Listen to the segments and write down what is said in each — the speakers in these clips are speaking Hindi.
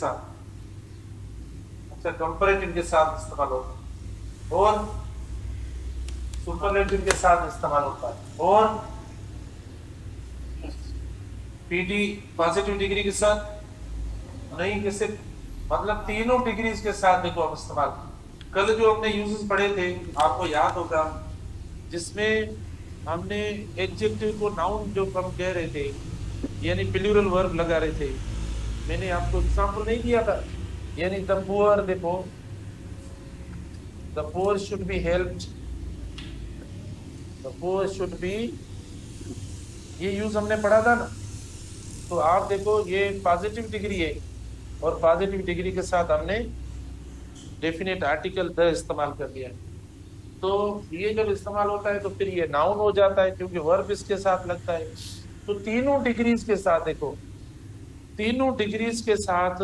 साथ, अच्छा कंपैरेटिव के साथ इस्तेमाल होता है और सुपरलेटिव के साथ इस्तेमाल होता है और पीडी पॉजिटिव डिग्री के साथ नहीं, कैसे मतलब तीनों डिग्रीज के साथ देखो हम इस्तेमाल। कल जो हमने यूजेस पढ़े थे आपको याद होगा, जिसमें हमने एडजेक्टिव को नाउन जो हम कह रहे थे यानी प्लूरल वर्ब लगा रहे थे। मैंने आपको एग्जांपल नहीं दिया था, यानी द पुअर, देखो the poor should be helped, the poor should be, ये यूज हमने पढ़ा था ना। तो आप देखो ये पॉजिटिव डिग्री है और पॉजिटिव डिग्री के साथ हमने डेफिनेट आर्टिकल द इस्तेमाल कर लिया है। तो ये जब इस्तेमाल होता है तो फिर ये नाउन हो जाता है क्योंकि वर्ब इसके साथ लगता है। तो तीनों डिग्रीज के साथ देखो, तीनों डिग्रीज के साथ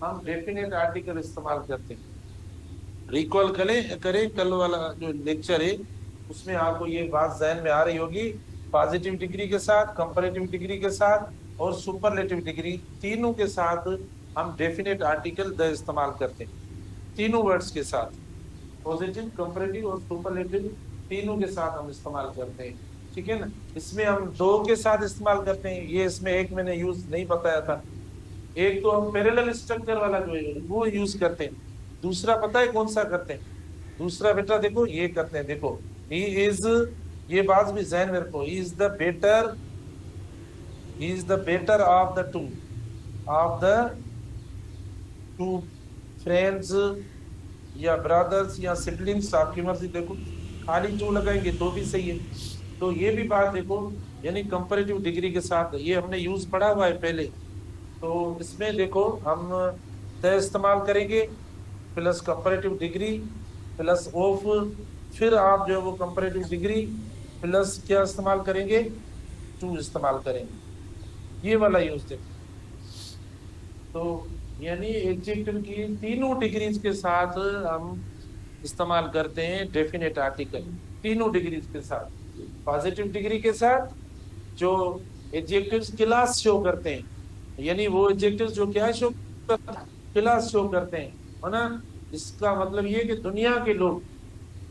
हम डेफिनेट आर्टिकल इस्तेमाल करते हैं। रिकॉल करें करें कल वाला जो लेक्चर है उसमें आपको ये बात जहन में आ रही होगी। पॉजिटिव डिग्री के साथ, कंपैरेटिव डिग्री के साथ और सुपरलेटिव डिग्री, तीनों के साथ हम डेफिनेट आर्टिकल द इस्तेमाल करते हैं। तीनों वर्ड्स के साथ, पॉजिटिव, कंपैरेटिव और सुपरलेटिव, तीनों के साथ हम इस्तेमाल करते हैं। ठीक है ना। इसमें हम दो के साथ इस्तेमाल करते हैं, ये इसमें एक मैंने यूज नहीं बताया था। एक तो हम पैरेलल स्ट्रक्चर वाला जो है वो यूज करते हैं। दूसरा पता है कौन सा करते हैं? दूसरा बेटा देखो ये करते हैं, देखो ही इज, ये बात भी जहन में रखो, he is the better, he is the better of the two, of the two friends या ब्रदर्स या सिबलिंग्स, आपकी मर्जी। देखो खाली टू लगाएंगे तो भी सही है। तो ये भी बात देखो, यानी कंपैरेटिव डिग्री के साथ ये हमने यूज पढ़ा हुआ है पहले। तो इसमें देखो हम द इस्तेमाल करेंगे plus comparative degree plus of, फिर आप जो है वो कंपैरेटिव डिग्री प्लस क्या इस्तेमाल करेंगे, टू इस्तेमाल करेंगे। ये वाला यूज देखो। तो यानी एडजेक्टिव की तीनों डिग्रीज के साथ हम इस्तेमाल करते हैं डेफिनेट आर्टिकल, तीनों डिग्रीज के साथ। पॉजिटिव डिग्री के साथ जो एडजेक्टिव्स क्लास शो करते हैं, यानी वो एडजेक्टिव्स जो क्या शो करते हैं, क्लास शो करते हैं, है ना। इसका मतलब ये कि दुनिया के लोग,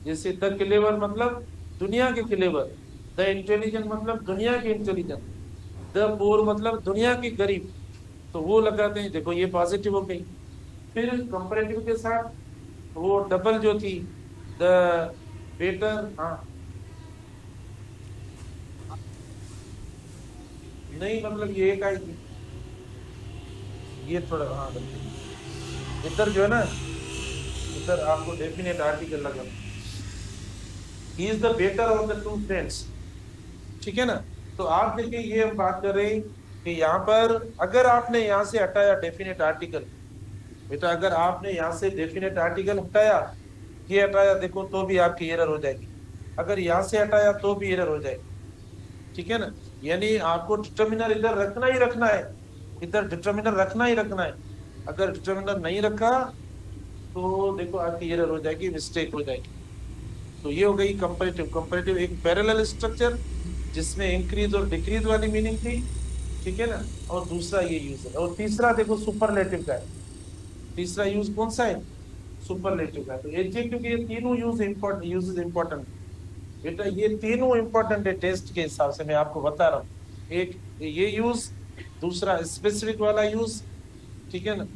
जैसे द क्लेवर मतलब दुनिया के क्लेवर, द इंटेलिजेंट मतलब दुनिया के इंटेलिजेंट, द पोर मतलब दुनिया के गरीब, तो वो लगाते हैं। देखो ये पॉजिटिव हो गई। फिर कंपैरेटिव के साथ वो डबल जो थी, द बेटर, हाँ नहीं मतलब ये एक आएगी, ये थोड़ा हाँ इधर जो है ना, इधर आपको डेफिनेट आर्टिकल लगा, he is the better of the two friends. ठीक है ना। तो आप देखिए ये हम बात कर रहे हैं कि यहाँ पर अगर आपने यहाँ से हटाया डेफिनेट आर्टिकल, बेटा अगर आपने यहाँ से डेफिनेट आर्टिकल हटाया, ये हटाया देखो, तो भी आपकी एरर हो जाएगी। अगर यहाँ से हटाया तो भी एरर हो जाएगी। ठीक है ना। यानी आपको डिटर्मिनर इधर रखना ही रखना है, इधर डिटर्मिनर रखना ही रखना है। अगर डिटर्मिनर नहीं रखा तो देखो आपकी एरर हो जाएगी, मिस्टेक हो जाएगी। तो ये हो गई कंपैरेटिव। कंपैरेटिव एक पैरेलल स्ट्रक्चर जिसमें इंक्रीज और डिक्रीज वाली मीनिंग थी। ठीक है ना। और दूसरा ये यूज है। और तीसरा देखो सुपरलेटिव का है। तीसरा यूज कौन सा है? सुपरलेटिव का। तो एडजेक्टिव के ये तीनों यूजेस इंपॉर्टेंट बेटा, ये तीनों इंपॉर्टेंट है टेस्ट के हिसाब से, मैं आपको बता रहा हूँ। एक ये यूज, दूसरा स्पेसिफिक वाला यूज, ठीक है ना,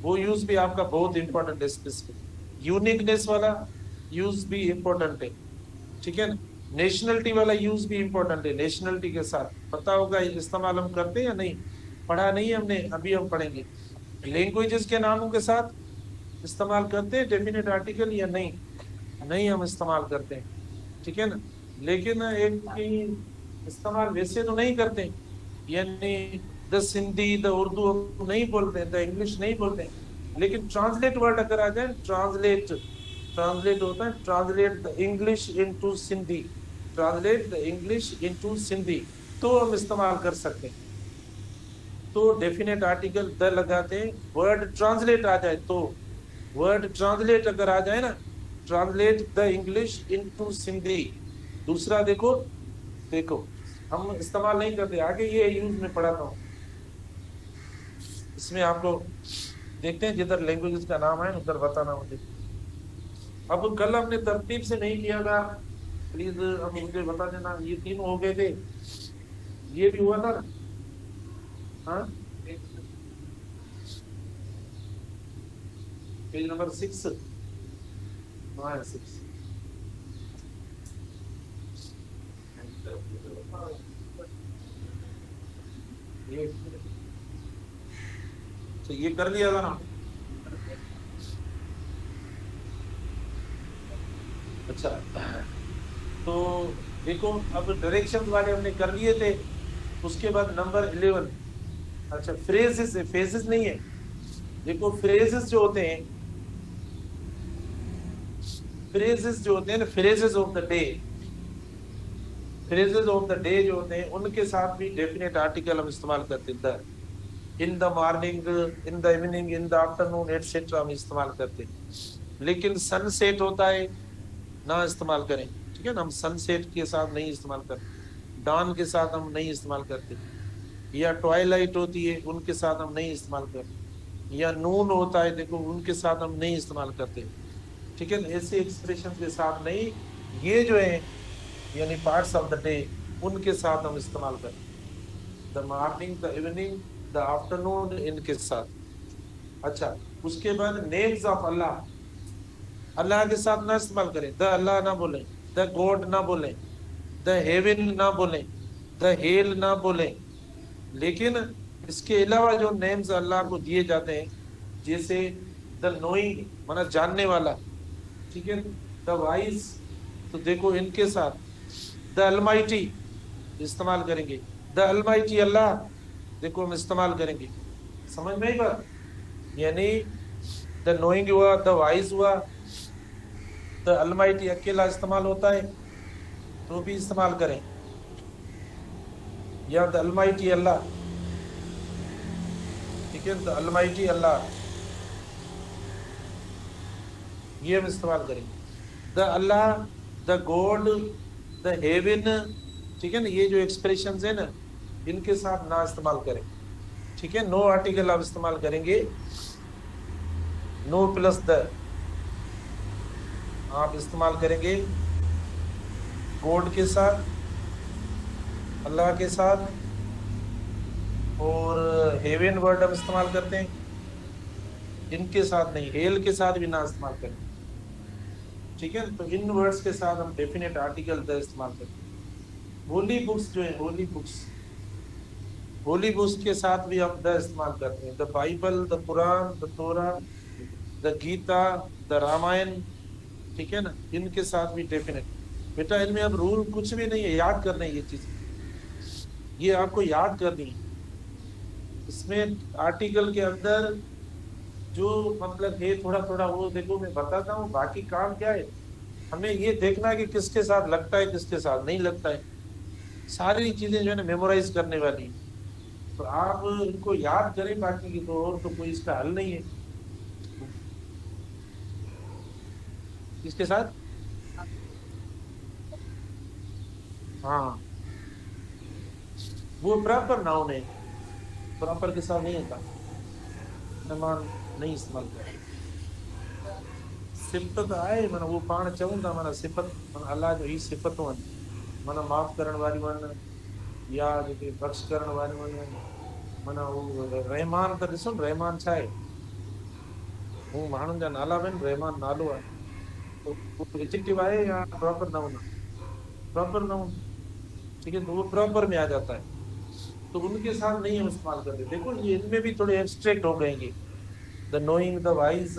वो यूज भी आपका बहुत इंपॉर्टेंट है। स्पेसिफिक यूनिकनेस वाला यूज भी इंपॉर्टेंट है। ठीक है ना। नेशनलिटी वाला यूज भी इंपॉर्टेंट है, नेशनलिटी के साथ पता होगा इस्तेमाल हम करते हैं या नहीं, पढ़ा नहीं है हमने, अभी हम पढ़ेंगे। लैंग्वेजेस के नामों के साथ इस्तेमाल करते हैं डेफिनेट आर्टिकल या नहीं, नहीं हम इस्तेमाल करते हैं। ठीक है ना। लेकिन एक की इस्तेमाल वैसे तो नहीं करते, यानी द सिंधी द उर्दू हम नहीं बोलते, द इंग्लिश नहीं बोलते। लेकिन ट्रांसलेट वर्ड अगर आ जाए, ट्रांसलेट, ट्रांसलेट होता है, translate the English into Sindhi, translate the English into Sindhi, तो हम इस्तेमाल कर सकते हैं। तो डेफिनेट आर्टिकल द लगाते हैं, वर्ड ट्रांसलेट आ जाए तो, वर्ड ट्रांसलेट अगर आ जाए ना, translate the English into Sindhi. दूसरा देखो, देखो हम इस्तेमाल नहीं करते, आगे ये यूज में पढ़ाता हूँ। इसमें आपको देखते हैं जिधर लैंग्वेजेस का नाम है उधर बताना मुझे। अब कल हमने तरतीब से नहीं किया था, प्लीज अब मुझे बता देना। ये तीन हो गए थे, ये भी हुआ था ना? हाँ, पेज नंबर 6। हाँ 6। ये तो ये कर लिया था ना? अच्छा, तो देखो अब डायरेक्शन वाले हमने कर लिए थे। उसके बाद नंबर 11। अच्छा, फ्रेजेस है, फेजेस नहीं है। देखो फ्रेजेस जो होते हैं, फ्रेजेस जो होते हैं ना, phrases of the day, phrases of the day जो होते हैं उनके साथ भी डेफिनेट आर्टिकल हम इस्तेमाल करते हैं। In the morning, in the evening, in the afternoon etcetera हम इस्तेमाल करते हैं। लेकिन सनसेट होता है, ना इस्तेमाल करें। ठीक है ना, हम सनसेट के साथ नहीं इस्तेमाल करते, डॉन के साथ हम नहीं इस्तेमाल करते, या ट्वाइलाइट होती है उनके साथ हम नहीं इस्तेमाल करते, या नून होता है देखो उनके साथ हम नहीं इस्तेमाल करते। ठीक है ना, ऐसे एक्सप्रेशन के साथ नहीं, ये जो है यानी पार्ट्स ऑफ द डे, उनके साथ हम इस्तेमाल करते, the morning, the evening, the afternoon, इनके साथ। अच्छा, उसके बाद नेम्स ऑफ अल्लाह, अल्लाह के साथ ना इस्तेमाल करें, द अल्लाह ना बोले, द गॉड ना बोले, द हेवन ना बोले, द हेल ना बोले। लेकिन इसके अलावा जो नेम्स अल्लाह को दिए जाते हैं, जैसे द नोइंग माना जानने वाला, ठीक है, द वाइज, तो देखो इनके साथ द अलमाइटी इस्तेमाल करेंगे, द अलमाइटी अल्लाह देखो हम इस्तेमाल करेंगे। समझ में आई बात? यानी द नोइंग हुआ, द वाइज हुआ, द अलमाइटी अकेला इस्तेमाल होता है तो भी इस्तेमाल करें, या द अलमाइटी अल्लाह, ठीक है, द अलमाइटी अल्लाह, ये हम इस्तेमाल करें। The Allah, the God, the haven, ठीक है ना, ये जो एक्सप्रेशन है ना, इनके साथ ना इस्तेमाल करें। ठीक है, नो आर्टिकल आप इस्तेमाल करेंगे, नो प्लस द आप इस्तेमाल करेंगे गॉड के साथ, अल्लाह के साथ, और हेवन वर्ड हम इस्तेमाल करते हैं, इनके साथ नहीं, हेल के साथ भी ना इस्तेमाल करें। ठीक है, तो इन वर्ड्स के साथ हम डेफिनेट आर्टिकल द इस्तेमाल करते हैं। होली बुक्स जो है, होली बुक्स, होली बुक्स के साथ भी हम द इस्तेमाल करते हैं, the Bible, the Quran, the तोरा, द गीता, द रामायण। ठीक है ना, इनके साथ भी डेफिनेट। बेटा इनमें अब रूल कुछ भी नहीं है, याद करना है ये चीज, ये आपको याद करनी है। इसमें आर्टिकल के अंदर जो मतलब है थोड़ा थोड़ा वो देखो मैं बताता हूँ, बाकी काम क्या है, हमें ये देखना है कि किसके साथ लगता है किसके साथ नहीं लगता है। सारी चीजें जो है ना मेमोराइज करने वाली, तो आप इनको याद करें, बाकी की तो और तो कोई इसका हल नहीं है। किसके साथ? हाँ, वो प्रॉपर नाउन है, प्रॉपर के साथ नहीं होता, मेहमान नहीं इस्तेमाल कर। सिफत आए मन वो पाण चऊं था, माना सिफत मन अल्लाह जो ही सिफतूं आहिनि, माना माफ़ करण वारियूं आहिनि, या जेके बख़्श करण वारियूं आहिनि। माना वो रहमान त ॾिसो न, रहमान छा आहे, हू माण्हुनि जा नाला बि आहिनि, रहमान नालो आहे, तो वो एडजेक्टिव आहे या प्रॉपर नाउन आहे? Proper noun. ठीक है, तो वो प्रॉपर में आ जाता है, तो उनके साथ नहीं हम इस्तेमाल करते। देखो ये इनमें भी थोड़े एब्स्ट्रैक्ट हो गएंगे, the knowing, the wise,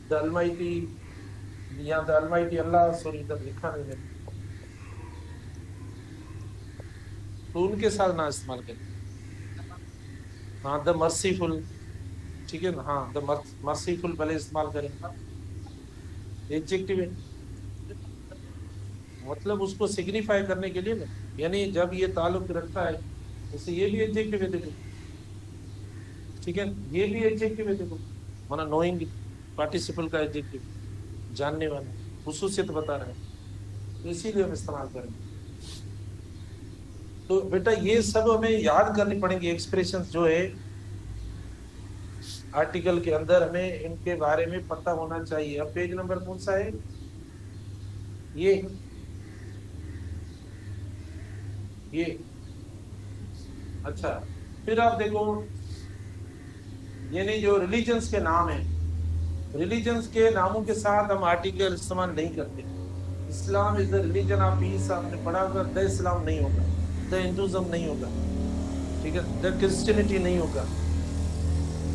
the almighty, या द अलमाइटी अल्लाह, सॉरी इधर लिखा नहीं है, तो उनके साथ ना इस्तेमाल करें। हाँ, द मर्सीफुल, ठीक है ना, हाँ द मर्सीफुल भले इस्तेमाल करें, एडजेक्टिव है, मतलब उसको सिग्निफाई करने के लिए ना, यानी जब ये ताल्लुक रखता है, जैसे ये भी एडजेक्टिव है देखो। ठीक है, ये भी एडजेक्टिव है देखो, माना नोइंग पार्टिसिपल का एडजेक्टिव, जानने वाला, खुसूसियत बता रहे हैं, तो इसीलिए हम इस्तेमाल करेंगे। तो बेटा ये सब हमें याद करनी पड़ेंगी एक्सप्रेशंस जो है, आर्टिकल के अंदर हमें इनके बारे में पता होना चाहिए। अब पेज नंबर कौन सा है? ये अच्छा, फिर आप देखो, यानी जो रिलीजन्स के नाम है, रिलीजन्स के नामों के साथ हम आर्टिकल इस्तेमाल नहीं करते। Islam is the religion of peace, आपने पढ़ा होगा, द इस्लाम नहीं होगा, द हिंदुज्म नहीं होगा, ठीक है, द क्रिश्चियनिटी नहीं होगा।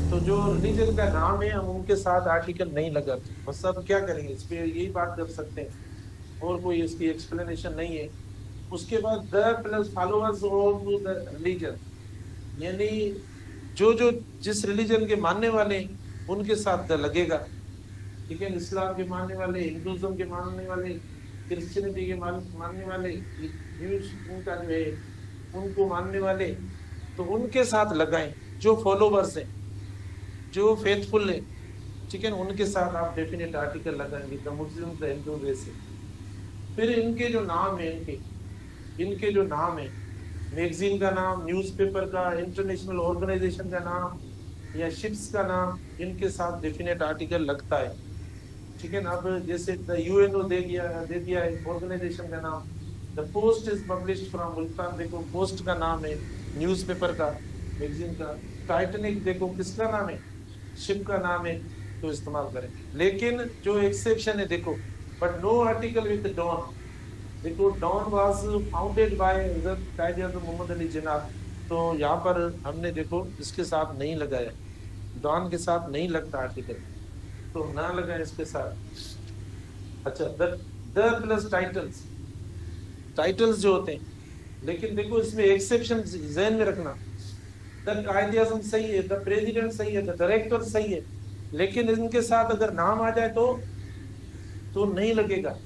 तो जो रिलीजन का नाम है हम उनके साथ आर्टिकल नहीं लगाते। बस अब क्या करेंगे, इस पे यही बात कर सकते हैं, और कोई इसकी एक्सप्लेनेशन नहीं है। उसके बाद the plus followers of the religion, यानी जो जो जिस रिलीजन के मानने वाले हैं उनके साथ द लगेगा, ठीक है। इस्लाम के मानने वाले, हिंदुज्म के मानने वाले, क्रिश्चियनिटी के मानने वाले, ज्यूज उनका जो है उनको मानने वाले, तो उनके साथ लगाएं। जो फॉलोवर्स हैं, जो फेथफुल है, ठीक है, उनके साथ आप डेफिनेट आर्टिकल लगाएंगे, द मुस्लिम द हिंदू वैसे। फिर इनके जो नाम है, इनके जो नाम है, मैगजीन का नाम, न्यूज़पेपर का, इंटरनेशनल ऑर्गेनाइजेशन का नाम या शिप्स का नाम, इनके साथ डेफिनेट आर्टिकल लगता है, ठीक है ना। अब जैसे द यूएनओ दे दिया है ऑर्गेनाइजेशन का नाम। The post is published from Multan, देखो पोस्ट का नाम है, न्यूज़पेपर का, मैगजीन का। टाइटैनिक देखो किसका नाम है, शिप का नाम है, तो इस्तेमाल करें। लेकिन जो एक्सेप्शन है देखो, but no article with Dawn. देखो डॉन वाज फाउंडेड बाय हजरत कायदे आज़म मोहम्मद अली जिन्ना, तो यहाँ पर हमने देखो इसके साथ नहीं लगाया, डॉन के साथ नहीं लगता आर्टिकल, तो ना लगाए इसके साथ। अच्छा, द प्लस टाइटल्स, टाइटल्स जो होते हैं, लेकिन देखो इसमें एक्सेप्शन ज़हन में रखना, द कायदे आज़म सही है, द प्रेसिडेंट सही है, द डायरेक्टर सही है, लेकिन इनके साथ अगर नाम आ जाए तो नहीं लगेगा,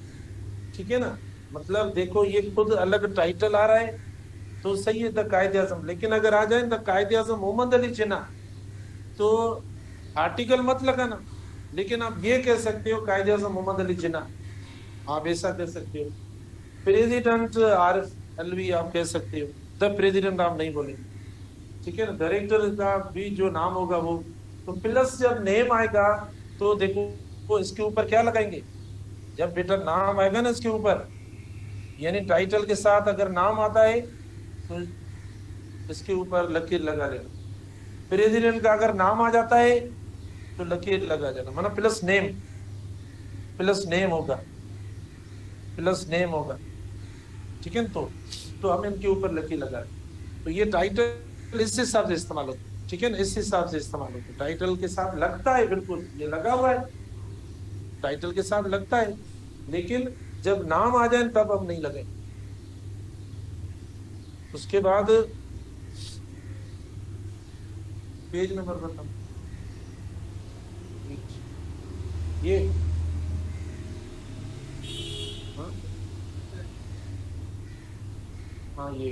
ठीक है ना। मतलब देखो ये खुद अलग टाइटल आ रहा है तो सही है, द कायदे आज़म, लेकिन अगर आ जाए द कायदे आज़म मोहम्मद अली जिन्ना, तो आर्टिकल मत लगाना। लेकिन आप ये कह सकते हो कायदे आज़म मोहम्मद अली जिन्ना, आप ऐसा कह सकते हो। प्रेसिडेंट आरिफ अलवी आप कह सकते हो, द प्रेसिडेंट आप नहीं बोलेंगे, ठीक है ना। डायरेक्टर का भी जो नाम होगा वो, तो प्लस जब नेम आएगा तो देखो वो इसके ऊपर क्या लगाएंगे, जब बेटा नाम आएगा ना इसके ऊपर, यानी टाइटल के साथ अगर नाम आता है तो इसके ऊपर लकीर लगा लेना। प्रेसिडेंट का अगर नाम आ जाता है तो लकीर लगा जाना, मतलब प्लस नेम, प्लस नेम होगा, प्लस नेम होगा, ठीक है। तो हम इनके ऊपर लकीर लगा, तो ये टाइटल इस हिसाब से इस्तेमाल होता है, ठीक है ना, इस हिसाब से इस्तेमाल होता है। टाइटल के साथ लगता है, बिल्कुल ये लगा हुआ है, टाइटल के साथ लगता है, लेकिन जब नाम आ जाए तब हम नहीं लगाएंगे। उसके बाद पेज नंबर बताओ, ये हाँ हाँ, ये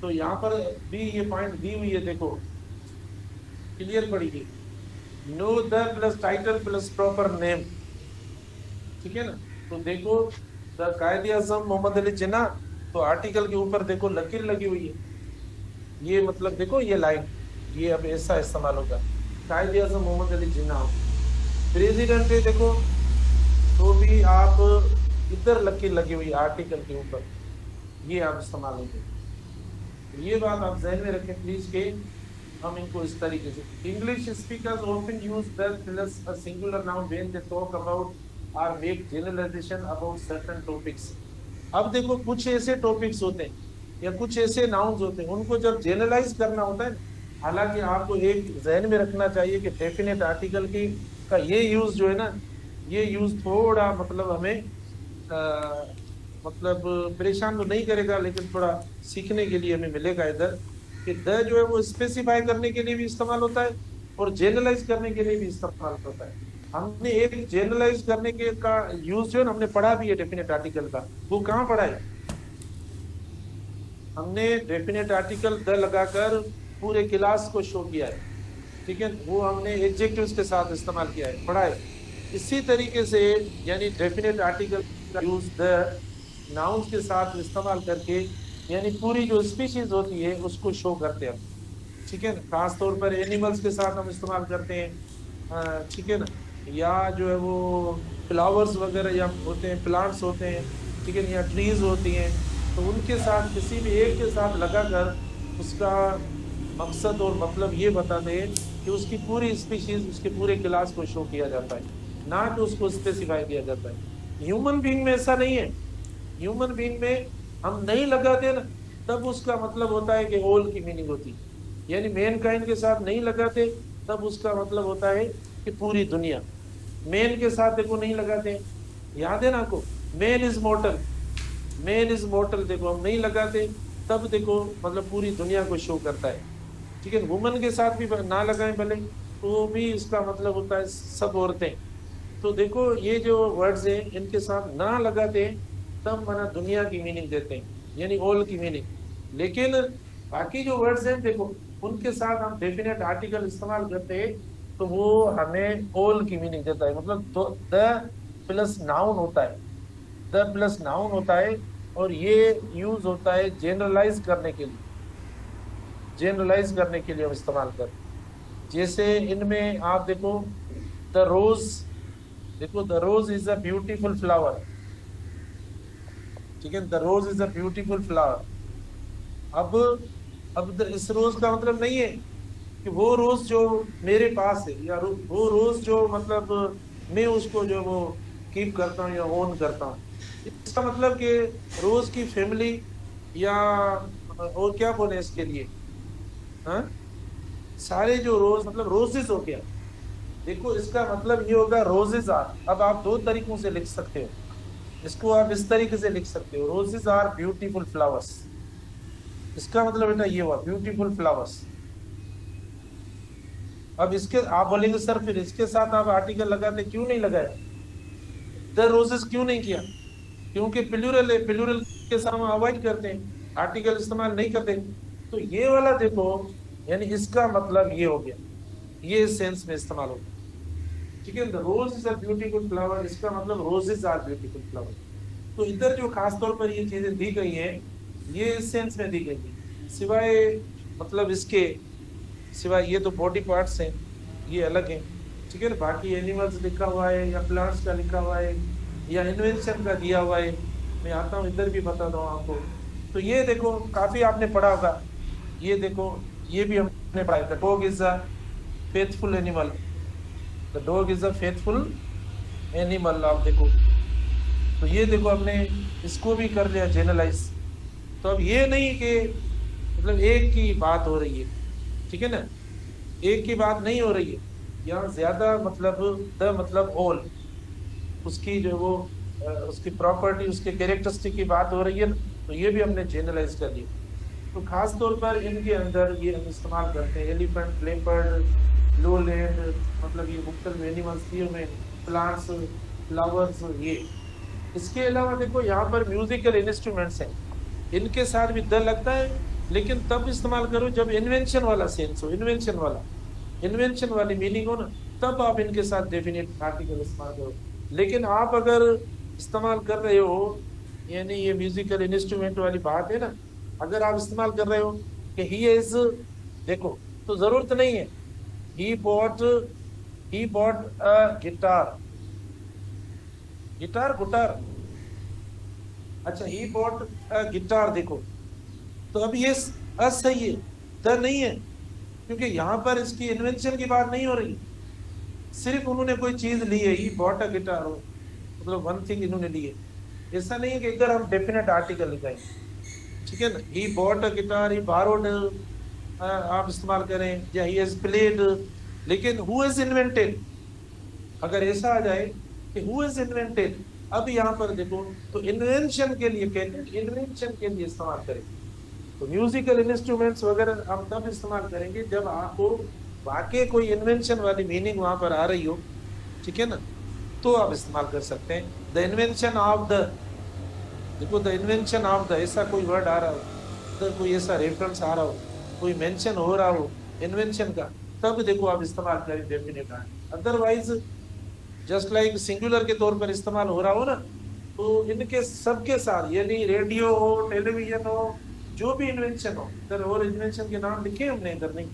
तो यहाँ पर भी ये पॉइंट दी हुई है, देखो क्लियर पढ़िए, know the plus title plus proper name, ठीक है ना। तो देखो द कायदे आज़म मोहम्मद अली जिन्ना, तो आर्टिकल के ऊपर देखो लकीर लगी हुई है, ये मतलब देखो ये लाइन, ये अब ऐसा इस्तेमाल होगा, कायदे आज़म मोहम्मद अली जिन्ना। प्रेसिडेंट है देखो, तो भी आप इधर लकीर लगी हुई आर्टिकल के ऊपर, ये आप इस्तेमाल होंगे। ये बात आप जहन में रखें प्लीज के हम इनको इस तरीके से, English speakers often use the plus a singular noun when they talk about और make generalization about certain topics. अब देखो कुछ ऐसे टॉपिक्स होते हैं या कुछ ऐसे नाउन्स होते हैं, उनको जब जनरलाइज करना होता है, हालांकि आपको एक जहन में रखना चाहिए कि डेफिनेट आर्टिकल की का ये यूज जो है ना, ये यूज थोड़ा मतलब हमें मतलब परेशान तो नहीं करेगा, लेकिन थोड़ा सीखने के लिए हमें मिलेगा इधर कि द जो है वो स्पेसिफाई करने के लिए भी इस्तेमाल होता है और जनरलाइज करने के लिए भी इस्तेमाल होता है। हमने एक जनरलाइज करने के का यूज जो है हमने पढ़ा भी है डेफिनेट आर्टिकल का, वो कहाँ पढ़ा है हमने, डेफिनेट आर्टिकल द लगाकर पूरे क्लास को शो किया है, ठीक है, वो हमने एडजेक्टिव्स के साथ इस्तेमाल किया है, पढ़ा है। इसी तरीके से यानी डेफिनेट आर्टिकल का यूज द नाउन्स के साथ इस्तेमाल करके, यानी पूरी जो स्पीशीज होती है उसको शो करते हैं। ठीक है ना, खास तौर पर एनिमल्स के साथ हम इस्तेमाल करते हैं, ठीक है ना, या जो है वो फ्लावर्स वगैरह या होते हैं, प्लांट्स होते हैं, ठीक है, या ट्रीज होती हैं, तो उनके साथ किसी भी एक के साथ लगाकर उसका मकसद और मतलब ये बता दें कि उसकी पूरी स्पीशीज, उसके पूरे क्लास को शो किया जाता है, ना कि उसको स्पेसिफाई किया जाता है। ह्यूमन बीइंग में ऐसा नहीं है। ह्यूमन बीइंग में हम नहीं लगाते ना, तब उसका मतलब होता है कि होल की मीनिंग होती है, यानी मेन काइंड के साथ नहीं लगाते तब उसका मतलब होता है कि पूरी दुनिया। मेन के साथ देखो नहीं लगाते, याद है ना आपको, main is mortar, main is mortar, देखो हम नहीं लगाते तब देखो मतलब पूरी दुनिया को शो करता है। ठीक है, वुमन के साथ भी ना लगाएं भले, तो भी इसका मतलब होता है सब औरतें। तो देखो ये जो वर्ड्स हैं इनके साथ ना लगाते हैं तब माना दुनिया की मीनिंग देते हैं, यानी ऑल की मीनिंग। लेकिन बाकी जो वर्ड्स हैं देखो, उनके साथ हम डेफिनेट आर्टिकल इस्तेमाल करते हैं तो वो हमें ऑल की मीनिंग देता है, मतलब द प्लस नाउन होता है, द प्लस नाउन होता है, और ये यूज होता है जनरलाइज करने के लिए, जनरलाइज करने के लिए हम इस्तेमाल करते हैं। जैसे इनमें आप देखो, द रोज, देखो the rose is a beautiful flower, ठीक है, the rose is a beautiful flower. अब इस रोज का मतलब नहीं है कि वो रोज जो मेरे पास है, या वो रोज जो मतलब मैं उसको जो वो कीप करता हूँ या ओन करता हूँ। इसका मतलब कि रोज की फैमिली, या और क्या बोले इसके लिए, हाँ, सारे जो रोज मतलब रोजेस हो गया। देखो इसका मतलब ये होगा रोजेज आर, अब आप दो तरीकों से लिख सकते हो इसको, आप इस तरीके से लिख सकते हो, रोजेज आर ब्यूटीफुल फ्लावर्स, इसका मतलब बेटा ये हुआ ब्यूटीफुल फ्लावर्स। अब इसके आप बोलेंगे सर फिर इसके साथ आप आर्टिकल लगाते क्यों नहीं लगाया, द रोजेस क्यों नहीं किया, क्योंकि प्लूरल है, प्लूरल के साथ हम अवॉइड करते हैं, आर्टिकल इस्तेमाल नहीं करते। तो ये वाला देखो, यानी इसका मतलब ये हो गया, ये सेंस में इस्तेमाल हो गया। ठीक है, the rose is a beautiful flower, इसका मतलब रोजेस आर ब्यूटीफुल फ्लावर। तो इधर जो खास तौर पर ये चीजें दी गई हैं, ये इस सेंस में दी गई है, सिवाय मतलब इसके सिवाय ये तो बॉडी पार्ट्स हैं, ये अलग हैं। ठीक है ना, बाकी एनिमल्स लिखा हुआ है या प्लांट्स का लिखा हुआ है या इन्वेंशन का दिया हुआ है, मैं आता हूँ इधर भी बता दूँ आपको। तो ये देखो काफी आपने पढ़ा होगा, ये देखो ये भी हमने पढ़ा था, dog is a faithful animal, the dog is a faithful animal, आप देखो। तो ये देखो हमने इसको भी कर लिया जनरलाइज। तो अब ये नहीं कि मतलब एक की बात हो रही है, ठीक है ना, एक की बात नहीं हो रही है, यहाँ ज्यादा मतलब द मतलब ऑल, उसकी जो वो उसकी प्रॉपर्टी, उसके कैरेक्टरिस्टिक की बात हो रही है ना, तो ये भी हमने जनरलाइज कर लिया। तो खास तौर पर इनके अंदर ये हम इस्तेमाल करते हैं, एलिफेंट, लेपर्ड, लोलैंड, मतलब ये मुख्तलिफ एनिमल्स दिए हुए, प्लांट्स, फ्लावर्स, ये। इसके अलावा देखो यहाँ पर म्यूजिकल इंस्ट्रूमेंट्स हैं, इनके साथ भी द लगता है, लेकिन तब इस्तेमाल करो जब इन्वेंशन वाला सेंस हो, इन्वेंशन वाला, इन्वेंशन वाली मीनिंग हो ना, तब आप इनके साथ डेफिनेट आर्टिकल इस्तेमाल करो। लेकिन आप अगर इस्तेमाल कर रहे हो, यानी ये म्यूजिकल इंस्ट्रूमेंट वाली बात है ना, अगर आप इस्तेमाल कर रहे हो कि ही इज, देखो, तो जरूरत नहीं है he bought, he bought a guitar, guitar गुटार, अच्छा ही बॉट अ गिटार, देखो। तो अब ये असही है, द नहीं है, क्योंकि यहाँ पर इसकी इन्वेंशन की बात नहीं हो रही, सिर्फ उन्होंने कोई चीज ली है, ही बॉट अ गिटार हो मतलब वन थिंग इन्होंने ली है। ऐसा नहीं है कि इधर हम डेफिनेट आर्टिकल लिखाएंगे, ठीक है ना, ही bought a guitar, he borrowed, आप इस्तेमाल करें, या ही हैज प्लेड। लेकिन हु हैज इन्वेंटेड, अगर ऐसा आ जाए कि हु इज इन्वेंटेड, अब यहाँ पर देखो, तो इन्वेंशन के लिए कहते हैं, इन्वेंशन के लिए इस्तेमाल करें। तो म्यूजिकल इंस्ट्रूमेंट्स वगैरह हम तब इस्तेमाल करेंगे जब आपको वाकई कोई इन्वेंशन वाली मीनिंग वहां पर आ रही हो, ठीक है ना, तो आप इस्तेमाल कर सकते हैं। द इन्वेंशन ऑफ द, देखो द इन्वेंशन ऑफ द, ऐसा कोई वर्ड आ रहा हो, अगर कोई ऐसा रेफरेंस आ रहा हो, कोई मेंशन हो रहा हो इन्वेंशन का, तब देखो आप इस्तेमाल करें definite. Otherwise just like singular के तौर पर इस्तेमाल हो रहा हो ना, तो इनके सबके साथ, यानी रेडियो हो, टेलीविजन हो, जो भी इन्वेंशन हो, इधर और इन्वेंशन के नाम लिखे हमने, इधर नहीं,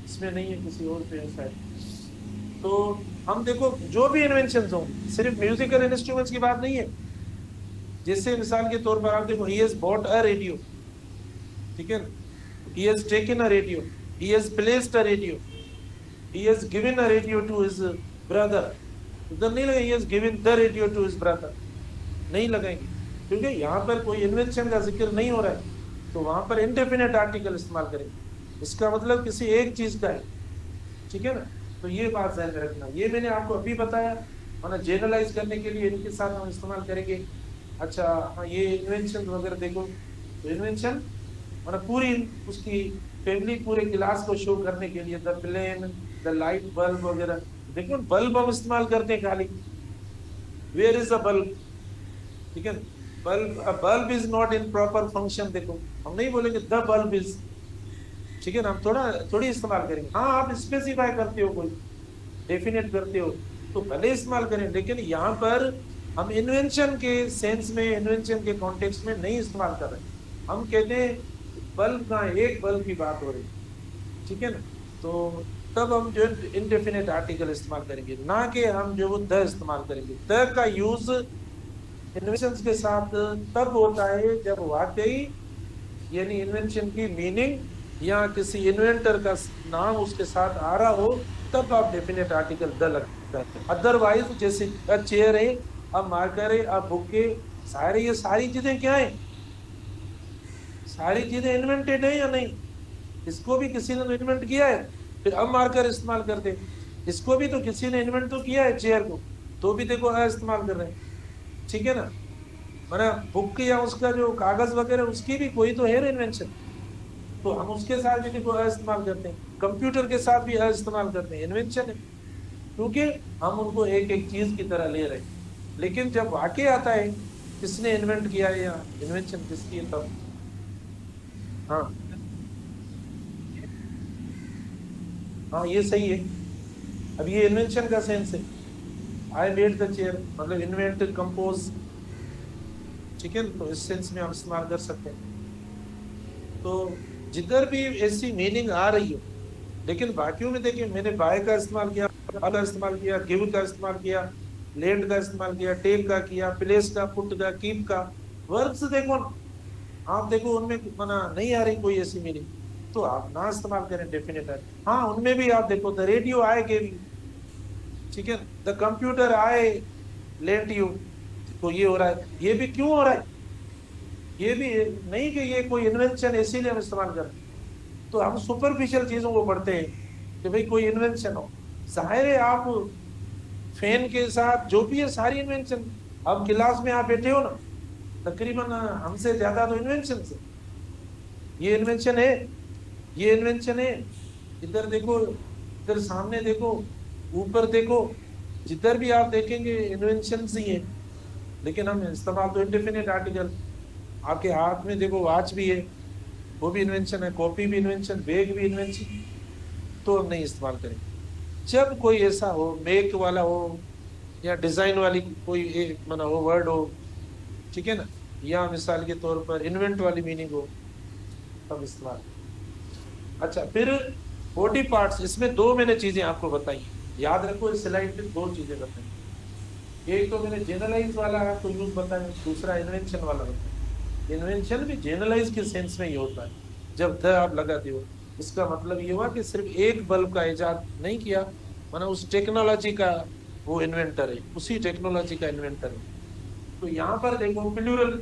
इसमें नहीं है, किसी और पे है शायद। तो हम देखो जो भी इन्वेंशन हो, सिर्फ म्यूजिकल इंस्ट्रूमेंट्स की बात नहीं है। जैसे मिसाल के तौर पर आप देखो, he has bought a radio, ठीक है ना, he has taken a radio, he has placed a radio, he has given a radio to his brother। उधर नहीं लगे he has given the radio to his brother, नहीं लगाएंगे, क्योंकि यहाँ पर कोई इन्वेंशन का जिक्र नहीं हो रहा है, तो वहां पर इंडेफिनेट आर्टिकल इस्तेमाल करेंगे, इसका मतलब किसी एक चीज का है, ठीक है ना। तो ये बात ध्यान में रखना, ये मैंने आपको अभी बताया, वरना जनरलाइज करने के लिए इनके साथ हम इस्तेमाल करेंगे। अच्छा हाँ, ये इन्वेंशन वगैरह देखो, तो इन्वेंशन मतलब पूरी उसकी फैमिली, पूरे क्लास को शो करने के लिए, the plane, the light bulb वगैरह, देखो बल्ब हम इस्तेमाल करते हैं खाली, वेयर इज अ बल्ब, ठीक है। Bulb, a bulb is not in proper function, देखो हम नहीं बोलेंगे द बल्ब इज, ठीक है ना, हम थोड़ा थोड़ी इस्तेमाल करेंगे। हाँ आप स्पेसिफाई करते हो, कोई डेफिनेट करते हो तो भले इस्तेमाल करें, लेकिन यहाँ पर हम इन्वेंशन के सेंस में, इन्वेंशन के कॉन्टेक्स्ट में नहीं इस्तेमाल कर रहे, हम कहते हैं बल्ब का, एक बल्ब की बात हो रही, ठीक है ना। तो तब हम जो इनडेफिनेट आर्टिकल इस्तेमाल करेंगे, ना कि हम जो वो द इस्तेमाल करेंगे। द का यूज इन्वेंशन के साथ तब होता है जब वाकई यानी इन्वेंशन की मीनिंग या किसी इन्वेंटर का नाम उसके साथ आ रहा हो, तब आप डेफिनेट आर्टिकल द लगता है। अदरवाइज जैसे चेयर है, अब मार्कर है, अब बुक है, ये सारी चीजें क्या है, सारी चीजें इन्वेंटेड है या नहीं, इसको भी किसी ने इन्वेंट किया है, फिर अब मार्कर इस्तेमाल करते हैं, इसको भी तो किसी ने इन्वेंट तो किया है, चेयर को, तो भी देखो इस्तेमाल कर रहे हैं, ठीक है ना। मतलब बुक या उसका जो कागज वगैरह, उसकी भी कोई तो है इन्वेंशन, तो हम उसके साथ भी देखो इस्तेमाल करते हैं, कंप्यूटर के साथ भी इस्तेमाल करते हैं, इन्वेंशन है, क्योंकि हम उनको एक एक चीज की तरह ले रहे हैं। लेकिन जब वाकई आता है किसने इन्वेंट किया है या इन्वेंशन किसकी है, तब हाँ हाँ ये सही है। अब ये इन्वेंशन का सेंस है, आई मेड द चेयर, मतलब इन्वेंट, कंपोज, ठीक है, तो इस सेंस में हम इस्तेमाल कर सकते हैं। तो जिधर भी ऐसी मीनिंग आ रही हो, लेकिन बाकियों में देखिए, मैंने बाय का इस्तेमाल किया, का इस्तेमाल किया, गिव का इस्तेमाल किया, लैंड का इस्तेमाल किया, टेक का किया, प्लेस का, पुट का, कीप का, वर्ब्स देखो ना, आप देखो उनमें मना नहीं आ रही कोई ऐसी मीनिंग, तो आप ना इस्तेमाल करें डेफिनेट है। हाँ उनमें भी आप देखो, द रेडियो आए गेव यू, ठीक है, द कंप्यूटर आए लेट यू, तो ये हो रहा है, ये भी क्यों हो रहा है, ये भी नहीं कि ये कोई इन्वेंशन इसीलिए हम इस्तेमाल कर रहे हैं। तो हम सुपरफिशियल चीजों को पढ़ते हैं कि भाई कोई इन्वेंशन हो, जाहिर है आप फैन के साथ जो भी है सारी इन्वेंशन, अब क्लास में आप बैठे हो ना, तकरीबन हमसे ज्यादा तो इन्वेंशन से, ये इन्वेंशन है, ये इन्वेंशन है, इधर देखो, इधर सामने देखो, ऊपर देखो, जिधर भी आप देखेंगे इन्वेंशन ही है, लेकिन हम इस्तेमाल तो इंडेफिनिट आर्टिकल, आपके हाथ में देखो वॉच भी है, वो भी इन्वेंशन है, कॉपी भी इन्वेंशन, बैग भी इन्वेंशन, तो हम नहीं इस्तेमाल करेंगे। जब कोई ऐसा हो, मेक वाला हो या डिजाइन वाली कोई माना हो वर्ड हो, ठीक है ना, या मिसाल के तौर पर इन्वेंट वाली मीनिंग हो, तब इस्तेमाल। अच्छा फिर बॉडी पार्ट्स, इसमें दो मैंने चीजें आपको बताई, याद रखो इस स्लाइड में दो चीजें बताई, एक तो मैंने जनरलाइज वाला आपको यूज बताया, दूसरा इन्वेंशन वाला बताया। इन्वेंशन भी जनरलाइज के सेंस में ही होता है, जब द आप लगाते हो, इसका मतलब ये हुआ कि सिर्फ एक बल्ब का इजाद नहीं किया, माना उस टेक्नोलॉजी का वो इन्वेंटर है, उसी टेक्नोलॉजी का इन्वेंटर है। तो यहाँ पर देखो प्लूरल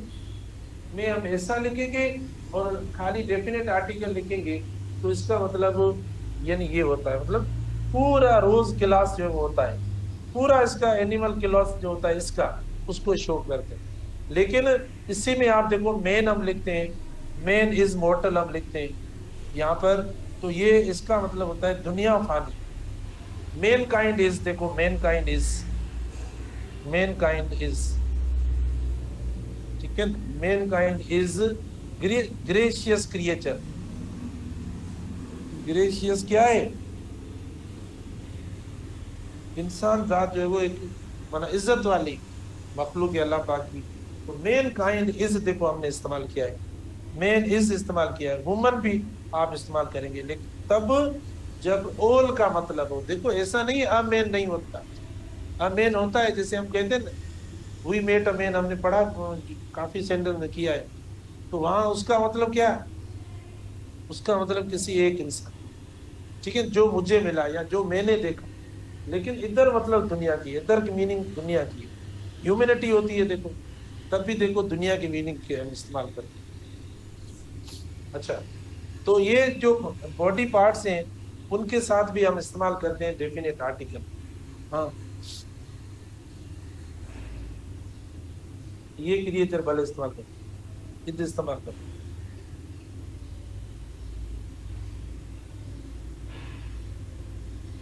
में हम ऐसा लिखेंगे और खाली डेफिनेट आर्टिकल लिखेंगे, तो इसका मतलब यानी ये होता है, मतलब पूरा रोज क्लास जो होता है, पूरा इसका एनिमल क्लास जो होता है इसका, उसको शो करते हैं। लेकिन इसी में आप देखो मैन हम लिखते हैं, मैन इज मॉर्टल हम लिखते हैं यहाँ पर, तो ये इसका मतलब होता है दुनिया फानी। मैन काइंड इज, देखो mankind is, mankind is, ठीक है, mankind is gracious creature. Gracious क्या है, इंसान जात जो है वो एक माना इज्जत वाली मखलूक है अल्लाह पाक की, तो मैन काइंड इज देखो हमने इस्तेमाल किया है। मेन इज इस्तेमाल किया है, वुमन भी आप इस्तेमाल करेंगे, लेकिन तब जब ऑल का मतलब हो। देखो ऐसा नहीं अ मेन नहीं होता, अ मेन होता है। जैसे हम कहते हैं ना वी मेट अ मैन, हमने पढ़ा काफी सेंटेंस में किया है, तो वहां उसका मतलब क्या है? उसका मतलब किसी एक इंसान, ठीक है, जो मुझे मिला या जो मैंने देखा। लेकिन इधर मतलब दुनिया की है, इधर की मीनिंग दुनिया की है, ह्यूमैनिटी होती है देखो, तब भी देखो दुनिया की मीनिंग के हम इस्तेमाल करते हैं। अच्छा, तो ये जो बॉडी पार्ट्स हैं उनके साथ भी हम इस्तेमाल करते हैं डेफिनेट आर्टिकल। हाँ, ये क्रिएचर वाले इस्तेमाल करते हैं, इधर इस्तेमाल करते हैं।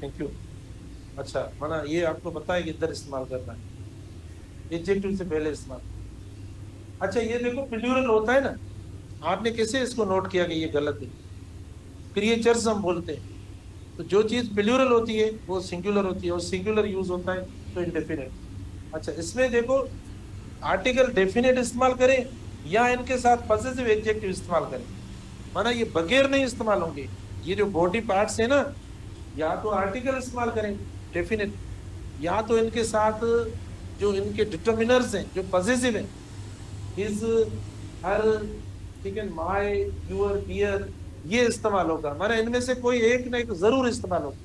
Thank you. अच्छा, माना ये आपको पता है कि इधर इस्तेमाल करना है, एडजेक्टिव से पहले इस्तेमाल। अच्छा, ये देखो प्लूरल होता है ना, आपने कैसे इसको नोट किया कि ये गलत है? क्रिएचर्स हम बोलते हैं, तो जो चीज प्लूरल होती है वो सिंगुलर होती है, और सिंगुलर यूज होता है तो इंडेफिनिट। अच्छा, इसमें देखो आर्टिकल डेफिनेट इस्तेमाल करें या इनके साथ पॉसेसिव एडजेक्टिव इस्तेमाल करें, माना ये बगैर नहीं इस्तेमाल होंगे। ये जो बॉडी पार्ट्स है ना, या तो आर्टिकल इस्तेमाल करें डेफिनेट, या तो इनके साथ जो इनके डिटर्मिनर्स हैं जो पॉसेसिव हैं, हिज, हर, ठीक है, माय, योर, डियर, ये इस्तेमाल होगा। माना इनमें से कोई एक ना एक जरूर इस्तेमाल होगा,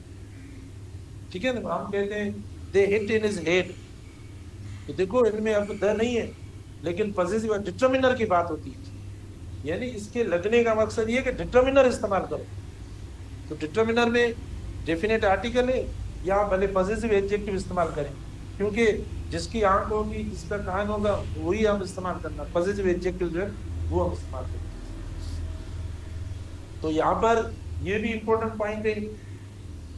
ठीक है ना। हम कहते हैं दे हिट इन हिज हेड, तो देखो इनमें अब द नहीं है, लेकिन पॉसेसिव डिटर्मिनर की बात होती है, यानी इसके लगने का मकसद ये है कि डिटर्मिनर इस्तेमाल करो। तो डिटर्मिनर में डेफिनेट आर्टिकल है, या भले पॉसेसिव एडजेक्टिव इस्तेमाल करें, क्योंकि जिसकी आंख होगी जिसका कान होगा वही हम इस्तेमाल करना, पॉसेसिव एडजेक्टिव जो है वो हम इस्तेमाल करें। तो यहाँ पर ये भी इंपॉर्टेंट पॉइंट है,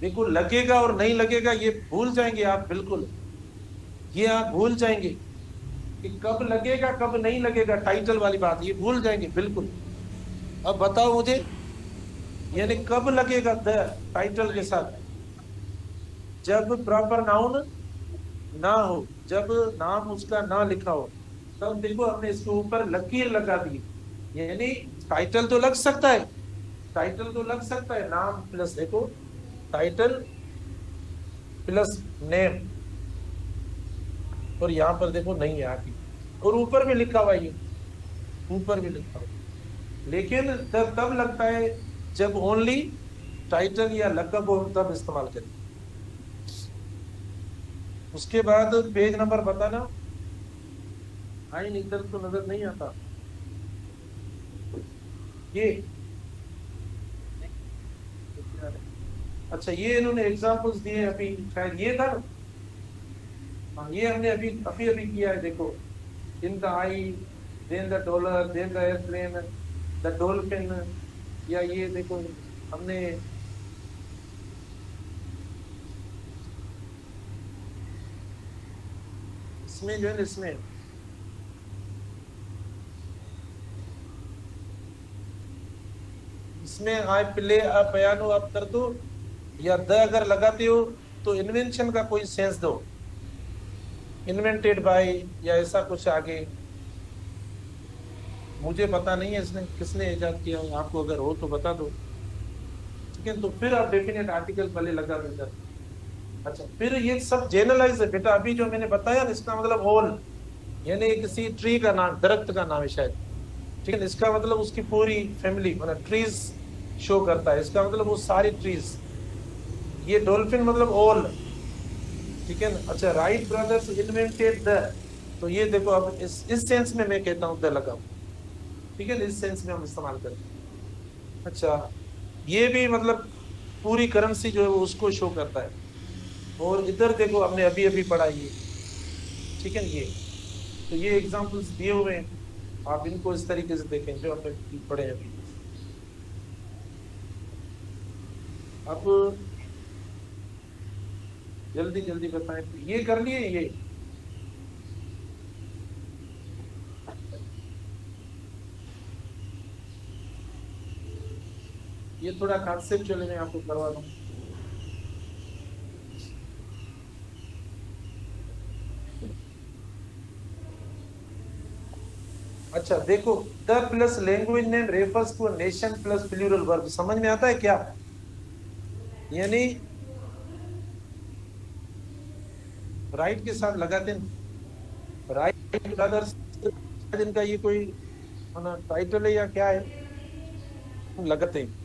देखो लगेगा और नहीं लगेगा ये भूल जाएंगे आप बिल्कुल, ये आप भूल जाएंगे कि कब लगेगा कब नहीं लगेगा, टाइटल वाली बात ये भूल जाएंगे बिल्कुल। अब बताओ मुझे, यानी कब लगेगा द टाइटल के साथ? जब प्रॉपर नाउन ना हो, जब नाम उसका ना लिखा हो, तब देखो हमने इसके ऊपर लकीर लगा दी। यानी टाइटल तो लग सकता है, टाइटल तो लग सकता है, नाम प्लस देखो टाइटल प्लस नेम, और यहाँ पर देखो नहीं है आगे, और ऊपर भी लिखा हुआ है ये, ऊपर भी लिखा हुआ है। लेकिन तब तब लगता है जब ओनली टाइटल या लकब हो तब इस्तेमाल करें। उसके बाद पेज नंबर बताना, आइन इधर तो नजर नहीं आता ये। अच्छा, ये इन्होंने एग्जांपल्स दिए अभी, शायद ये था ना। हाँ, ये हमने अभी अभी अभी किया है देखो, in the eye, then the dollar, then the airplane, the dolphin, या ये देखो हमने इसमें जो है ना, इसमें आई प्ले अ पियानो आप कर दो, या द अगर लगाते हो तो इन्वेंशन का कोई सेंस दो, इन्वेंटेड बाय या ऐसा कुछ आगे। मुझे पता नहीं है इसने किसने इजाद किया हो, आपको अगर हो तो बता दो, ठीक है, तो फिर आप डेफिनेट आर्टिकल पहले लगा दो इधर। अच्छा, फिर ये सब जनरलाइज है बेटा, अभी जो मैंने बताया ना इसका मतलब होल, यानी किसी ट्री का नाम, दरख्त का नाम है शायद, ठीक है, इसका मतलब उसकी पूरी फैमिली, मतलब ट्रीज शो करता है, इसका मतलब वो सारी ट्रीज। ये डॉल्फिन मतलब ऑल, ठीक है ना। अच्छा, राइट ब्रदर्स इन्वेंटेड द, तो ये देखो अब इस सेंस में मैं कहता हूँ द लगाओ, ठीक है ना, इस सेंस में हम इस्तेमाल करते हैं। अच्छा, ये भी मतलब पूरी करेंसी जो है वो उसको शो करता है। और इधर देखो हमने अभी अभी पढ़ा ये, ठीक है, ये तो ये एग्जांपल्स दिए हुए हैं, आप इनको इस तरीके से देखें जो हमने पढ़े हैं अभी। अब जल्दी जल्दी बताएं, ये कर लिए ये। ये थोड़ा कॉन्सेप्चुअली मैं आपको करवा दूं। अच्छा देखो, the plus language name refers to nation plus plural verb, समझ में आता है क्या? यानी राइट के साथ लगाते हैं, राइट ब्रदर्स, इनका ये कोई टाइटल है या क्या है, लगाते हैं।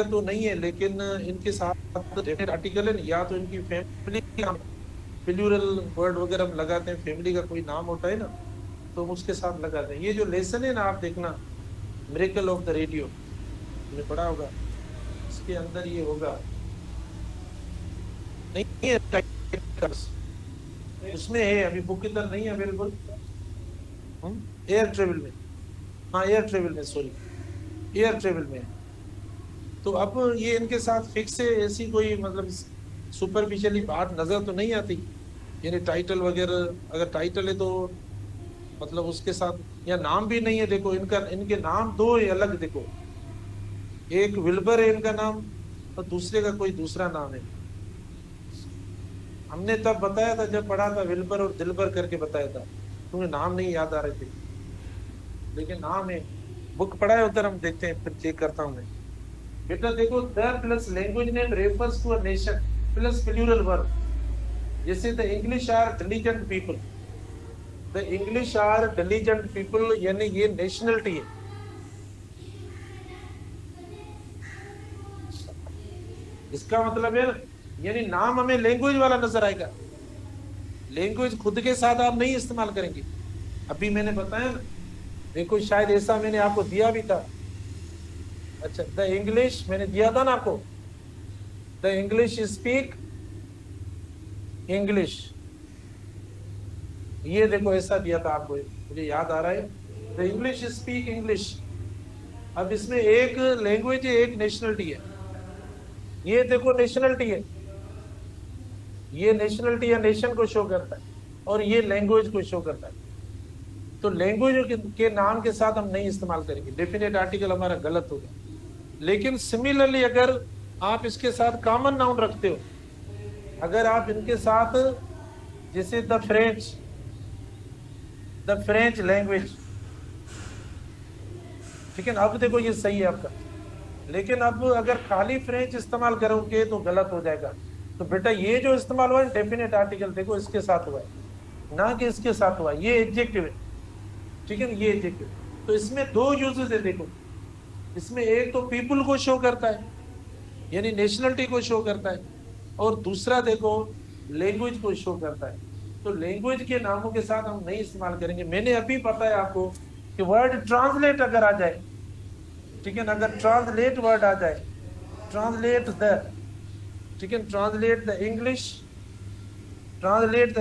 तो नहीं है, लेकिन इनके साथ डेफिनेट आर्टिकल है, या तो इनकी फैमिली का प्लूरल वर्ड वगैरह हम लगाते हैं, फैमिली का कोई नाम होता है ना, तो हम उसके साथ लगाते हैं। ये जो लेसन है ना, आप देखना, मिरेकल ऑफ द रेडियो, आपने पढ़ा होगा, इसके अंदर ये होगा, नहीं है टाइटल्स, उसमें है, अभी बुक के अंदर नहीं है अवेलेबल, एयर ट्रेवल में, हाँ एयर ट्रेवल में, सॉरी एयर ट्रेवल में है। तो अब ये इनके साथ फिक्स है, ऐसी कोई मतलब सुपरफिशियली बात नजर तो नहीं आती, यानी टाइटल वगैरह, अगर टाइटल है तो मतलब उसके साथ, या नाम भी नहीं है, देखो इनका, इनके नाम दो है अलग, देखो एक विल्बर है इनका नाम, और दूसरे का कोई दूसरा नाम है। हमने तब बताया था जब पढ़ा था, विल्बर और दिलबर करके बताया था, तुम्हें नाम नहीं याद आ रहे थे, लेकिन नाम है, बुक पढ़ा है उधर, हम देखते हैं, फिर चेक करता हूँ मैं। बेटा देखो, the plus language name refers to a nation plus plural verb, जैसे the English are diligent people, the English are diligent people, यानी ये नेशनलिटी है। इसका मतलब है, यानी नाम हमें लैंग्वेज वाला नजर आएगा, लैंग्वेज खुद के साथ आप नहीं इस्तेमाल करेंगे। अभी मैंने बताया ना, देखो शायद ऐसा मैंने आपको दिया भी था, अच्छा द इंग्लिश मैंने दिया था ना आपको, द इंग्लिश स्पीक इंग्लिश, ये देखो ऐसा दिया था आपको, मुझे याद आ रहा है, द इंग्लिश स्पीक इंग्लिश। अब इसमें एक लैंग्वेज है, एक नेशनलिटी है, ये देखो नेशनलिटी है, ये नेशनलिटी या नेशन को शो करता है, और ये लैंग्वेज को शो करता है। तो लैंग्वेज के नाम के साथ हम नहीं इस्तेमाल करेंगे, डेफिनेट आर्टिकल हमारा गलत होगा। लेकिन सिमिलरली अगर आप इसके साथ कॉमन नाउन रखते हो, अगर आप इनके साथ, जैसे द फ्रेंच लैंग्वेज, ठीक है ना, अब देखो ये सही है आपका, लेकिन अब अगर खाली फ्रेंच इस्तेमाल करोगे तो गलत हो जाएगा। तो बेटा ये जो इस्तेमाल हुआ है डेफिनेट आर्टिकल, देखो इसके साथ हुआ है, ना कि इसके साथ हुआ है, ये एडजेक्टिव है, ठीक है ना, ये एडजेक्टिव। तो इसमें दो यूजेस है, देखो इसमें एक तो पीपल को शो करता है, यानी नेशनलिटी को शो करता है, और दूसरा देखो लैंग्वेज को शो करता है। तो लैंग्वेज के नामों के साथ हम नहीं इस्तेमाल करेंगे। मैंने अभी बताया आपको कि वर्ड ट्रांसलेट अगर आ जाए, ठीक है ना, अगर ट्रांसलेट वर्ड आ जाए, ट्रांसलेट द, ठीक है, translate the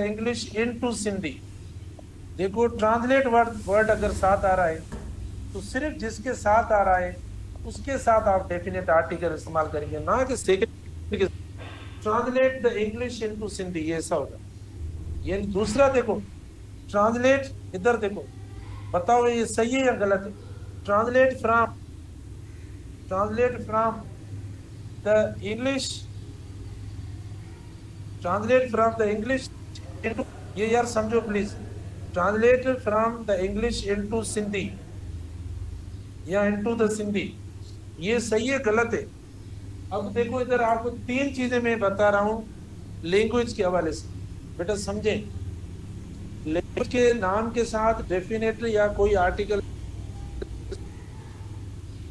English into Sindhi, देखो ट्रांसलेट वर्ड अगर साथ आ रहा है, तो सिर्फ जिसके साथ आ रहा है उसके साथ आप डेफिनेट आर्टिकल इस्तेमाल करेंगे, ना कि second. Translate the English into Sindhi, ये ऐसा होगा। ये दूसरा देखो, ट्रांसलेट, इधर देखो, बताओ ये सही है या गलत है? Translate from the English, translate from the English into, ये यार समझो please, translate from the English into Sindhi या इनटू द सिंधी, ये सही है गलत है? अब देखो इधर आपको तीन चीजें मैं बता रहा हूं लैंग्वेज के हवाले से, बेटा समझे। लैंग्वेज के नाम के साथ डेफिनेटली या कोई आर्टिकल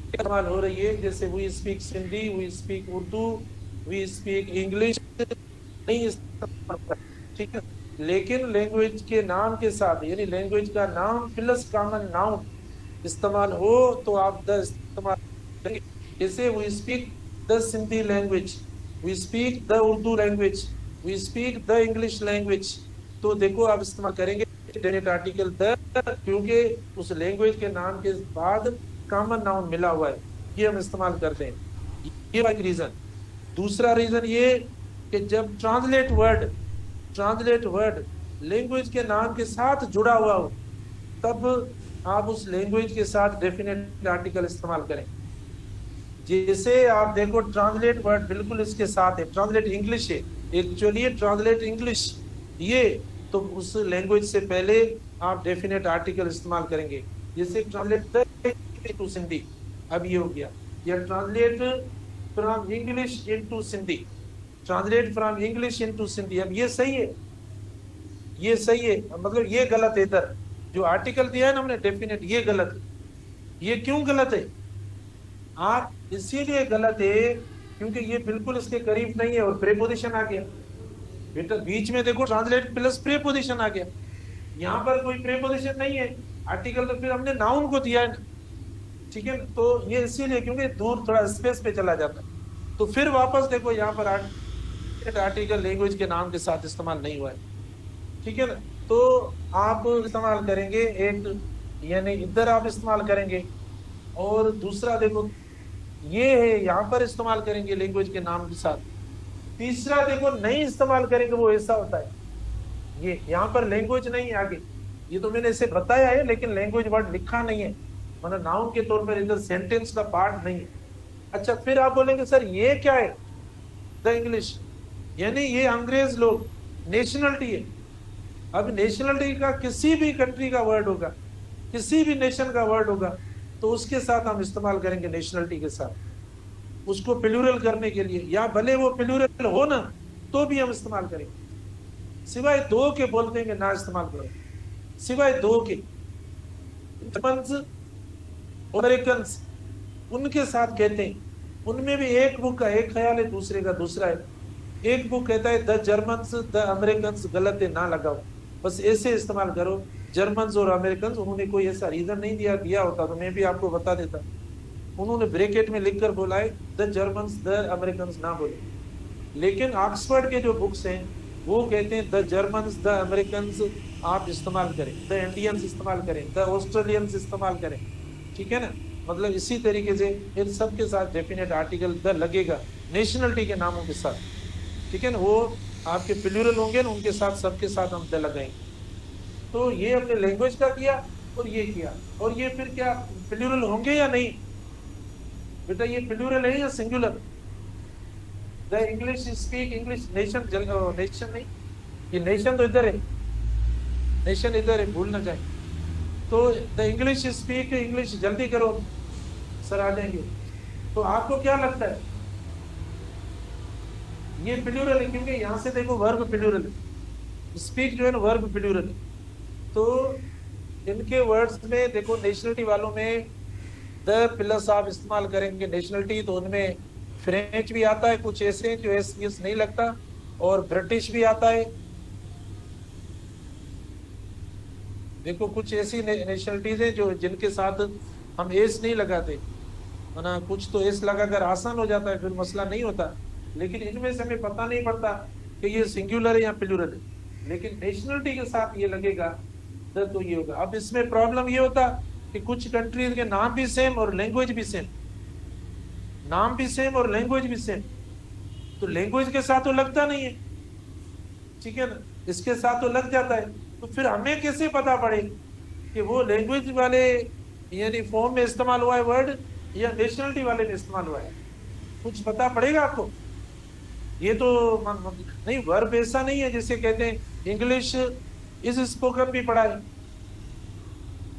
इस्तेमाल हो रही है, जैसे we speak Sindhi, we speak Urdu, we speak English, नहीं इस्तेमाल, ठीक है। लेकिन लैंग्वेज के नाम के साथ, यानी लैंग्वेज का नाम प्लस कॉमन नाउन इस्तेमाल हो तो आप द इस्तेमाल करेंगे। जैसे we speak the Sindhi language, we speak the Urdu language, we speak the English language, तो देखो आप इस्तेमाल करेंगे डेफिनेट आर्टिकल द, क्योंकि उस लैंग्वेज के नाम के बाद कॉमन नाउन मिला हुआ है, ये हम इस्तेमाल करते हैं। ये एक रीजन। दूसरा रीजन ये कि जब ट्रांसलेट वर्ड लैंग्वेज के नाम के साथ जुड़ा हुआ हो, तब आप उस लैंग्वेज के साथ डेफिनेट आर्टिकल इस्तेमाल करें। जैसे आप देखो ट्रांसलेट वर्ड बिल्कुल इसके साथ है, ट्रांसलेट इंग्लिश है, एक्चुअली ट्रांसलेट इंग्लिश, ये तो उस लैंग्वेज से पहले आप डेफिनेट आर्टिकल इस्तेमाल करेंगे। जैसे ट्रांसलेट टू सिंधी, अब ये हो गया, या translate from English into Sindhi, translate from English into Sindhi. अब ये सही है, ये सही है, मतलब ये गलत है। इधर जो आर्टिकल दिया है ना हमने डेफिनेट, ये गलत है। ये क्यों गलत है? आप इसीलिए गलत है क्योंकि ये बिल्कुल इसके करीब नहीं है और प्रेपोजिशन आ गया। बेटा बीच में देखो ट्रांसलेट प्लस प्रेपोजिशन आ गया, यहाँ पर कोई प्रेपोजिशन नहीं है। आर्टिकल तो फिर हमने नाउन को दिया है ना, ठीक है ना। तो ये इसीलिए क्योंकि दूर थोड़ा स्पेस पे चला जाता है। तो फिर वापस देखो यहाँ पर आर्टिकल लैंग्वेज के नाम के साथ इस्तेमाल नहीं हुआ है, ठीक है ना। तो आप इस्तेमाल करेंगे एक, यानी इधर आप इस्तेमाल करेंगे, और दूसरा देखो ये है यहाँ पर इस्तेमाल करेंगे लैंग्वेज के नाम के साथ। तीसरा देखो नहीं इस्तेमाल करेंगे, वो ऐसा होता है, ये यहाँ पर लैंग्वेज नहीं है आगे। ये तो मैंने इसे बताया है लेकिन लैंग्वेज वर्ड लिखा नहीं है, मतलब नाउन के तौर पर इधर सेंटेंस का पार्ट नहीं है। अच्छा फिर आप बोलेंगे सर ये क्या है, द इंग्लिश, यानी ये अंग्रेज लोग, नेशनलिटी है। अब नेशनलिटी का किसी भी कंट्री का वर्ड होगा, किसी भी नेशन का वर्ड होगा, तो उसके साथ हम इस्तेमाल करेंगे नेशनलिटी के साथ, उसको प्लूरल करने के लिए, या भले वो प्लूरल हो ना तो भी हम इस्तेमाल करेंगे। सिवाय दो के बोल देंगे ना इस्तेमाल करो, सिवाय दो के, जर्मन्स, अमेरिकन्स, उनके साथ कहते हैं। उनमें भी एक बुक का एक ख्याल है, दूसरे का दूसरा है। एक बुक कहता है द जर्मन्स द अमेरिकन्स, गलत है ना लगाओ, बस ऐसे इस्तेमाल करो जर्मन्स और अमेरिकन्स। उन्होंने कोई ऐसा रीजन नहीं दिया, दिया होता तो मैं भी आपको बता देता। उन्होंने ब्रैकेट में लिखकर बोला है द जर्मन्स द अमेरिकन्स ना बोले। लेकिन ऑक्सफोर्ड के जो बुक्स हैं वो कहते हैं द जर्मन्स द अमेरिकन्स आप इस्तेमाल करें, द इंडियंस इस्तेमाल करें, द ऑस्ट्रेलियंस इस्तेमाल करें, ठीक है ना। मतलब इसी तरीके से इन सब के साथ डेफिनेट आर्टिकल द लगेगा नेशनलिटी के नामों के साथ, ठीक है ना। वो आपके प्लूरल होंगे ना, उनके साथ सबके साथ हम द लगाएंगे। तो ये हमने लैंग्वेज का किया और ये किया, और ये फिर क्या प्लूरल होंगे या नहीं? बेटा ये प्लूरल है या singular? The English speak English nation, nation नहीं, ये नेशन तो इधर है, नेशन इधर है, भूल ना जाए। तो द इंग्लिश स्पीक इंग्लिश, जल्दी करो सर आ जाएंगे। तो आपको क्या लगता है ये प्लूरल है? क्योंकि यहाँ से देखो वर्ब प्लूरल है, स्पीक जो है ना वर्ब प्लूरल है। तो इनके वर्ड्स में देखो नेशनलिटी वालों में द प्लस आप इस्तेमाल करेंगे नेशनलिटी, तो उनमें फ्रेंच भी आता है, कुछ ऐसे जो एस नहीं लगता, और ब्रिटिश भी आता है। देखो कुछ ऐसी नेशनलिटीज हैं जो जिनके साथ हम एस नहीं लगाते, ना कुछ तो एस लगाकर आसान हो जाता है, फिर मसला नहीं होता। लेकिन इनमें से हमें पता नहीं पड़ता कि ये सिंगुलर है या प्लूरल है, लेकिन नेशनलिटी के साथ ये लगेगा तो ये होगा। अब इसमें प्रॉब्लम ये होता कि कुछ कंट्रीज के नाम भी सेम और लैंग्वेज भी सेम, नाम भी सेम और लैंग्वेज भी सेम, तो लैंग्वेज के साथ तो लगता नहीं है, ठीक है ना, इसके साथ तो लग जाता है। तो फिर हमें कैसे पता पड़े कि वो लैंग्वेज वाले यानी फॉर्म में इस्तेमाल हुआ है वर्ड या नेशनलिटी वाले में इस्तेमाल हुआ है? कुछ पता पड़ेगा आपको। ये तो नहीं, वर्ब ऐसा नहीं है जिसे कहते हैं इंग्लिश इज स्पोकन भी पढ़ा है,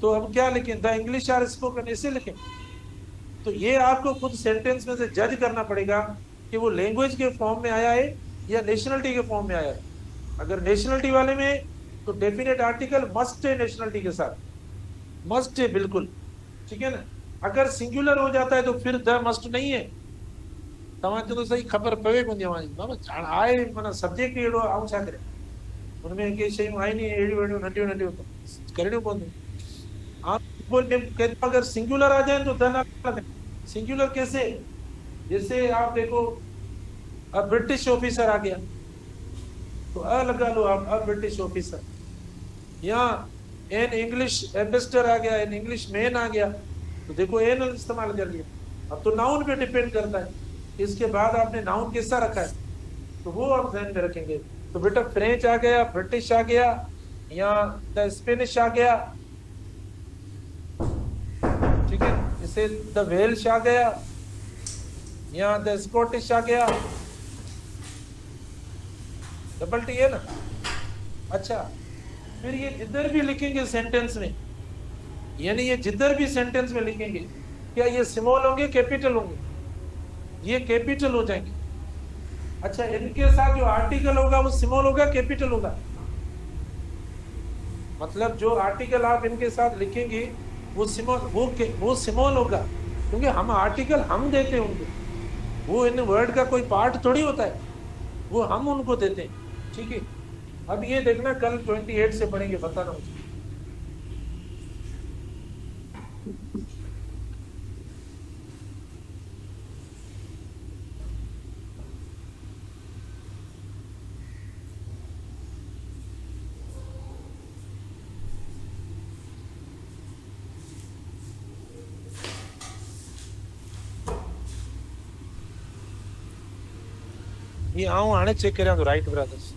तो हम क्या लिखें, द इंग्लिश आर स्पोकन ऐसे लिखें? तो ये आपको खुद सेंटेंस में से जज करना पड़ेगा कि वो लैंग्वेज के फॉर्म में आया है या नेशनलिटी के फॉर्म में आया है। अगर नेशनलिटी वाले में तो डेफिनेट आर्टिकल मस्ट है, नेशनलिटी के साथ मस्ट है बिल्कुल, ठीक है ना। अगर सिंगुलर हो जाता है तो फिर द मस्ट नहीं है। तव्हांखे तो सही खबर पवे कोन थी हमारी बाबा, आए माना सब्जेक्ट अहिड़ो आऊं छा करे, उनमें के शयूं आहिनि अहिड़ियूं अहिड़ियूं नंढियूं नंढियूं करणियूं पवंदियूं। आप बोल अगर सिंगुलर आ जाए तो द ना लगे। सिंगुलर कैसे? जैसे आप देखो अब ब्रिटिश ऑफिसर आ गया तो अ लगा लो आप, अब ब्रिटिश ऑफिसर, या एन इंग्लिश एम्बेसडर आ गया, एन इंग्लिश मैन आ गया, तो देखो एन इस्तेमाल कर लिया। अब तो नाउन पे डिपेंड करता है, इसके बाद आपने नाउन कैसा रखा है तो वो आप ध्यान में रखेंगे। तो बेटा फ्रेंच आ गया, ब्रिटिश आ गया, या द स्पेनिश आ गया, ठीक है, इसे द वेल्श आ गया, या द स्कॉटिश आ गया, डबल टी है ना। अच्छा फिर ये जिधर भी लिखेंगे सेंटेंस में, यानी ये जिधर भी सेंटेंस में लिखेंगे, क्या ये स्मॉल होंगे कैपिटल होंगे? ये कैपिटल हो जाएंगे। अच्छा, इनके साथ जो आर्टिकल होगा वो स्मॉल होगा कैपिटल होगा? मतलब जो आर्टिकल आप इनके साथ लिखेंगे वो स्मॉल, वो स्मॉल होगा, क्योंकि हम आर्टिकल हम देते हैं उनको, वो इन वर्ड का कोई पार्ट थोड़ी होता है, वो हम उनको देते हैं। ठीक है, अब ये देखना कल 28 से पढ़ेंगे, बताना मुझे। ये आऊं आने चेक करें तो राइट ब्रदर्स।